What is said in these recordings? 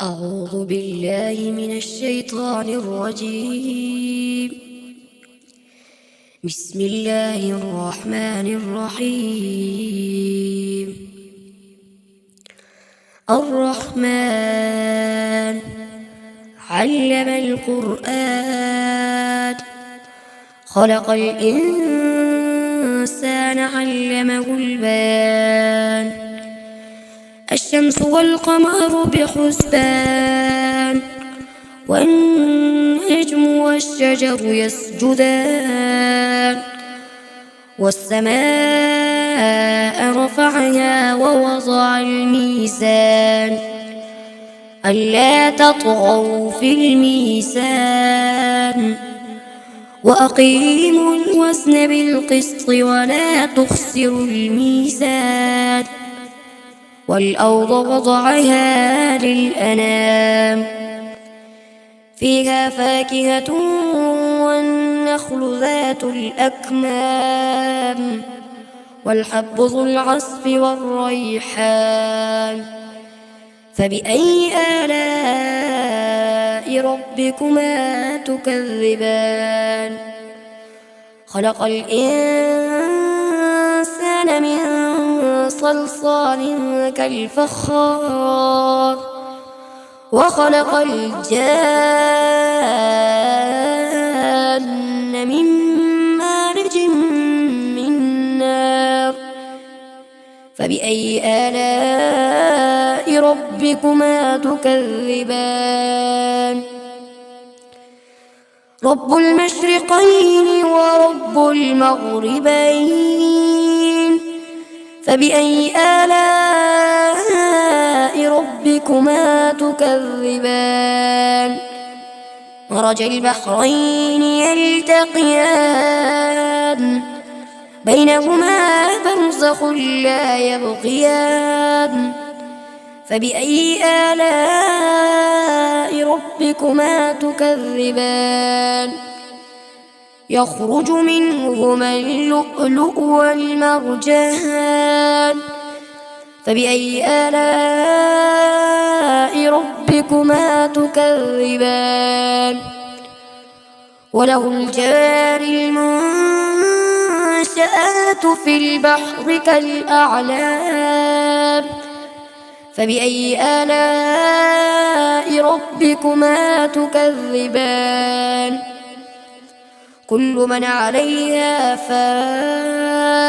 أعوذ بالله من الشيطان الرجيم. بسم الله الرحمن الرحيم. الرحمن علم القرآن خلق الإنسان علمه البيان. الشمس والقمر بحسبان والنجم والشجر يسجدان والسماء رفعها ووضع الميزان ألا تطغوا في الميزان وأقيموا الوزن بالقسط ولا تخسروا الميزان والأرض وضعها للأنام فيها فاكهة والنخل ذات الأكمام والحب ذو العصف والريحان فبأي آلاء ربكما تكذبان خلق الإنسان من صلصال كالفخار وخلق الجان من مارج من نار فبأي آلاء ربكما تكذبان رب المشرقين ورب المغربين فبأي آلاء ربكما تكذبان مرج البحرين يلتقيان بينهما برزخ لا يبغيان فبأي آلاء ربكما تكذبان يخرج منهما اللؤلؤ والمرجان فبأي آلاء ربكما تكذبان وله الجوار المنشآت في البحر كالأعلام فبأي آلاء ربكما تكذبان كل من عليها فان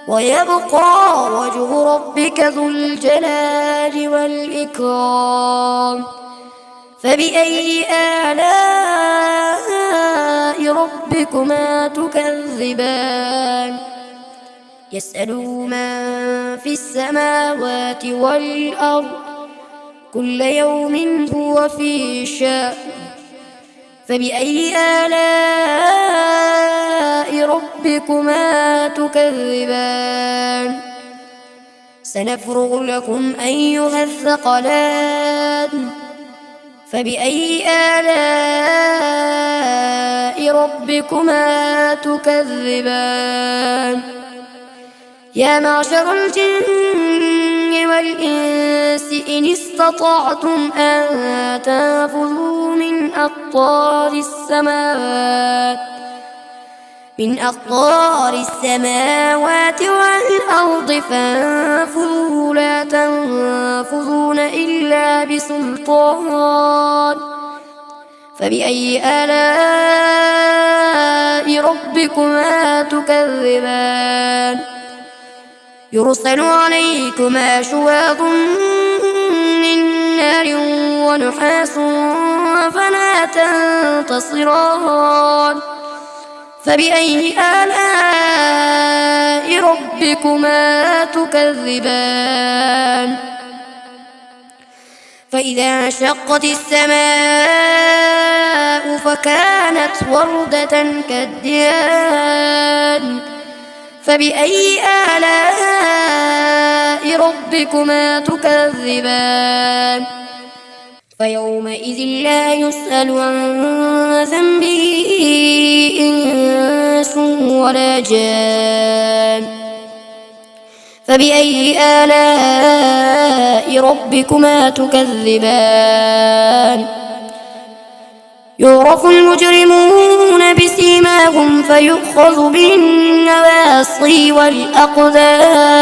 ويبقى وجه ربك ذو الجلال والإكرام فبأي آلاء ربكما تكذبان يسأله من في السماوات والأرض كل يوم هو في شأن فبأي آلاء ربكما تكذبان سنفرغ لكم أيها الثقلان فبأي آلاء ربكما تكذبان يا معشر الجن والإنس إن استطعتم أن تنفذوا من أقطار السماوات والأرض فانفذوا لا تنفذون إلا بسلطان فبأي آلاء ربكما تكذبان يرسل عليكما شواظ من نار ونحاس فلا تنتصران فبأي آلاء ربكما تكذبان فإذا انشقت السماء فكانت وردة كالدهان فبأي آلاء ربكما تكذبان فيومئذ لا يسأل عن ذنبه إنس ولا جان فبأي آلاء ربكما تكذبان يعرف المجرمون بسيماهم فيؤخذ بالنواصي والأقدام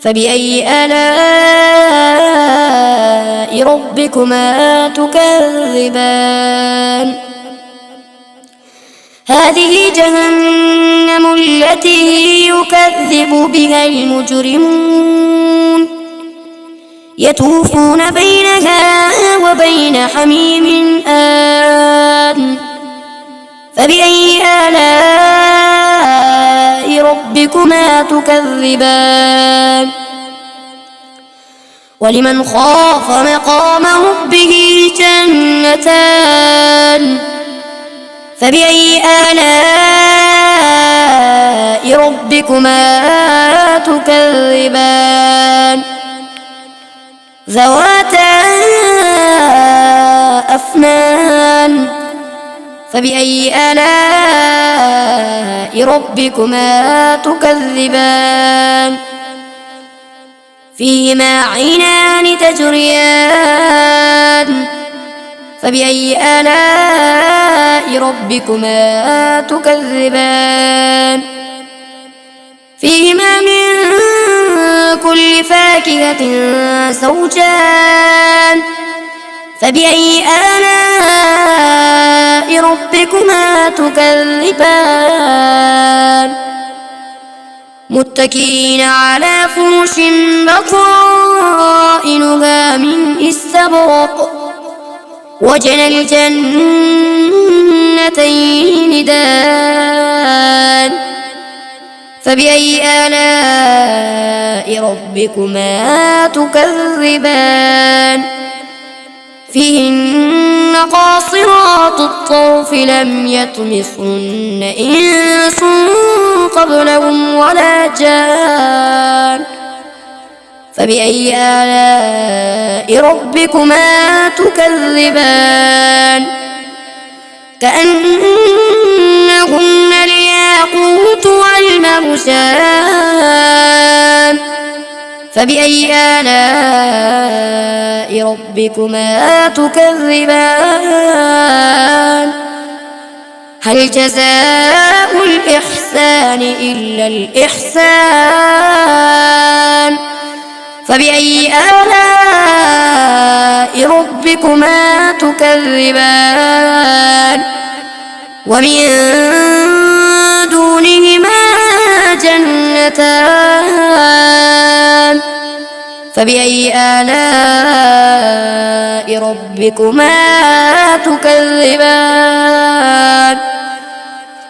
فبأي آلاء ربكما تكذبان هذه جهنم التي يكذب بها المجرمون يطوفون بينها وبين حميم آن فبأي آلاء ربكما تكذبان ولمن خاف مقام ربه جنتان فبأي آلاء ربكما تكذبان ذواتا أفنان فبأي آلاء ربكما تكذبان فيهما عينان تجريان فبأي آلاء ربكما تكذبان فيهما من كل فاكهة زوجان فبأي آلاء ربكما تكذبان متكئين على فرش بطائنها من استبرق وجنى الجنتين دان فبأي آلاء ربكما تكذبان فيهن قاصرات الطرف لم يطمثهن إنس قبلهم ولا جان فبأي آلاء ربكما تكذبان كأنهن الياقوت والمرجان فبأي آلاء ربكما تكذبان هل جزاء الإحسان إلا الإحسان فبأي آلاء ربكما تكذبان ومن دونهما جنتان فبأي آلاء ربكما تكذبان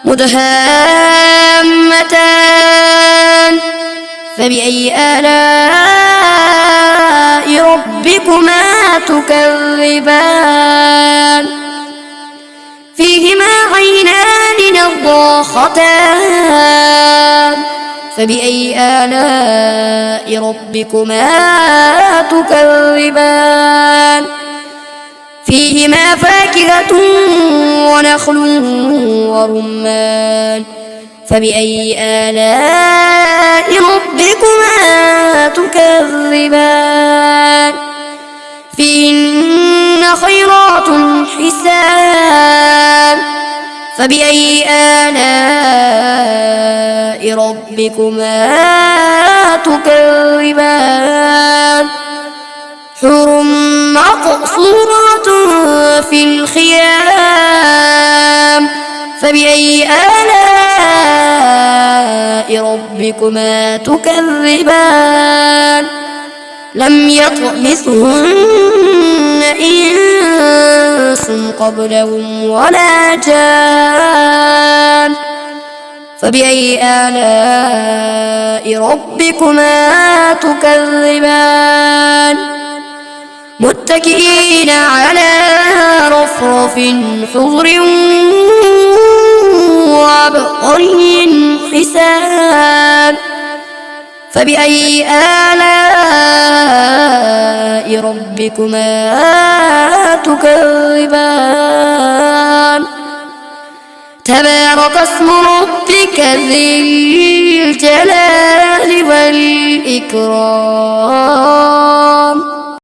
مدهامتان فبأي آلاء ربكما تكذبان فيهما عينان نضاختان فبأي آلاء ربكما تكذبان فيهما فاكهة ونخل ورمان فبأي آلاء ربكما تكذبان فيهن خيرات حسان فبأي آلاء ربكما تكذبان حور مقصورات في الخيام فبأي آلاء ربكما تكذبان لم يطمثهن إنس قبلهم ولا جان فبأي آلاء ربكما تكذبان متكئين على رفرف خضر وعبقري حسان فبأي آلاء ربكما تكذبان تبارك اسم ربك ذي الجلال والإكرام.